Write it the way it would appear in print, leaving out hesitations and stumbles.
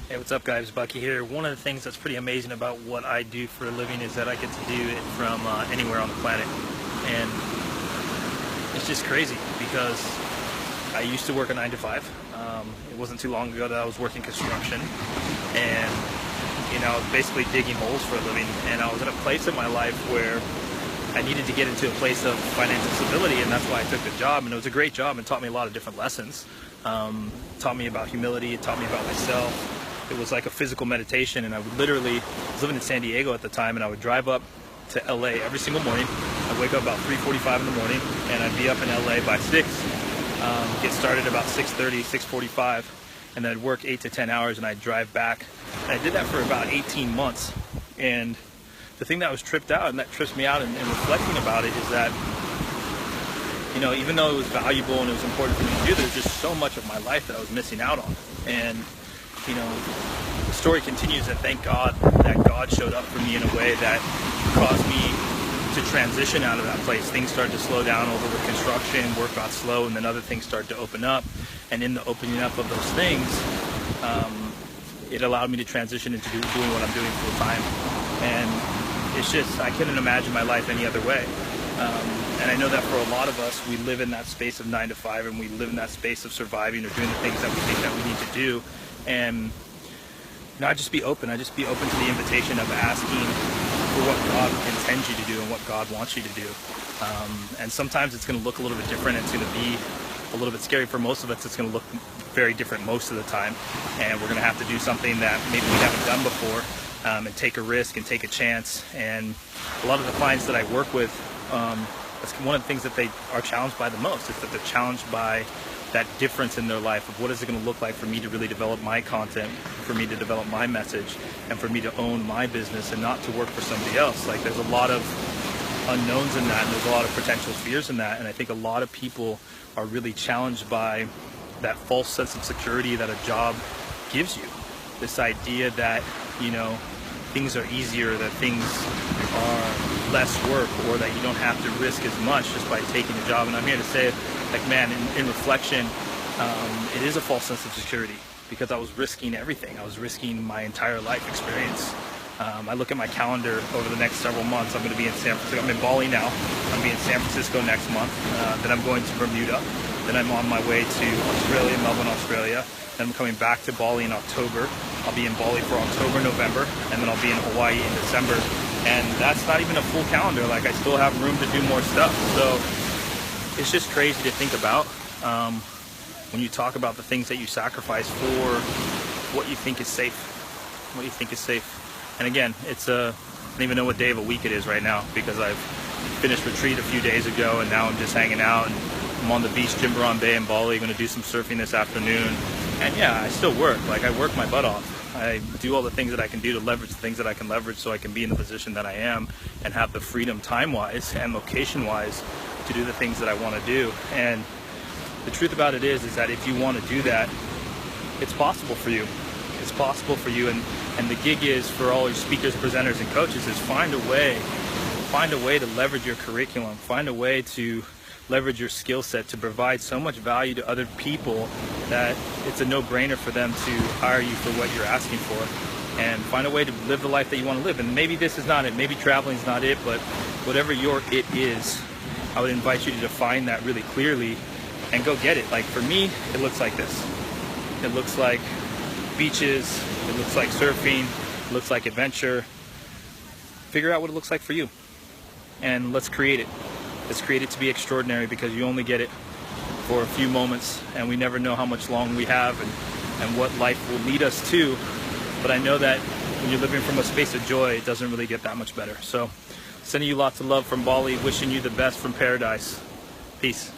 Hey, what's up guys? Bucky here. One of the things that's pretty amazing about what I do for a living is that I get to do it from anywhere on the planet. And it's just crazy because I used to work a 9 to 5. It wasn't too long ago that I was working construction, and I was basically digging holes for a living, and I was in a place in my life where I needed to get into a place of financial stability, and that's why I took the job. And it was a great job and taught me a lot of different lessons. Taught me about humility, it taught me about myself. It was like a physical meditation, and I would literally, I was living in San Diego at the time, and I would drive up to LA every single morning. I'd wake up about 3:45 in the morning, and I'd be up in LA by 6, get started about 6:30, 6:45, and then I'd work 8 to 10 hours, and I'd drive back. And I did that for about 18 months. And the thing that was tripped out, and that trips me out in reflecting about it, is that, even though it was valuable and it was important for me to do, there's just so much of my life that I was missing out on. And the story continues that thank God that God showed up for me in a way that caused me to transition out of that place. Things started to slow down over with construction, work got slow, and then other things started to open up. And in the opening up of those things, it allowed me to transition into doing what I'm doing full time. And it's just, I couldn't imagine my life any other way. And I know that for a lot of us, we live in that space of 9 to 5, and we live in that space of surviving or doing the things that we think that we need to do. And I just be open. I just be open to the invitation of asking for what God intends you to do and what God wants you to do. And sometimes it's going to look a little bit different. It's going to be a little bit scary for most of us. It's going to look very different most of the time. And we're going to have to do something that maybe we haven't done before, and take a risk and take a chance. And a lot of the clients that I work with, that's one of the things that they are challenged by the most, is that they're challenged by that difference in their life of what is it going to look like for me to really develop my content, for me to develop my message, and for me to own my business and not to work for somebody else. Like, there's a lot of unknowns in that, and there's a lot of potential fears in that. And I think a lot of people are really challenged by that false sense of security that a job gives you. This idea that, things are easier, that things are less work, or that you don't have to risk as much just by taking a job. And I'm here to say, like, man, in reflection, it is a false sense of security, because I was risking everything. I was risking my entire life experience. I look at my calendar over the next several months. I'm going to be in San Francisco. I'm in Bali now. I'm going to be in San Francisco next month. Then I'm going to Bermuda. Then I'm on my way to Australia, Melbourne, Australia. Then I'm coming back to Bali in October. I'll be in Bali for October, November, and then I'll be in Hawaii in December. And that's not even a full calendar. Like, I still have room to do more stuff. So it's just crazy to think about when you talk about the things that you sacrifice for what you think is safe. What you think is safe. And again, I don't even know what day of a week it is right now, because I've finished retreat a few days ago, and now I'm just hanging out. And I'm on the beach, Jimbaran Bay in Bali. Going to do some surfing this afternoon. And yeah, I still work. Like, I work my butt off. I do all the things that I can do to leverage the things that I can leverage, so I can be in the position that I am and have the freedom time-wise and location-wise to do the things that I want to do. And the truth about it is that if you want to do that, it's possible for you. It's possible for you. And the gig is, for all your speakers, presenters, and coaches, is find a way to leverage your curriculum, find a way to leverage your skill set to provide so much value to other people that it's a no-brainer for them to hire you for what you're asking for. And find a way to live the life that you want to live. And maybe this is not it, maybe traveling's not it, but whatever your it is, I would invite you to define that really clearly and go get it. Like, for me, it looks like this. It looks like beaches, it looks like surfing, it looks like adventure. Figure out what it looks like for you, and let's create it. Let's create it to be extraordinary, because you only get it for a few moments, and we never know how much long we have and what life will lead us to. But I know that when you're living from a space of joy, it doesn't really get that much better. So, sending you lots of love from Bali, wishing you the best from paradise. Peace.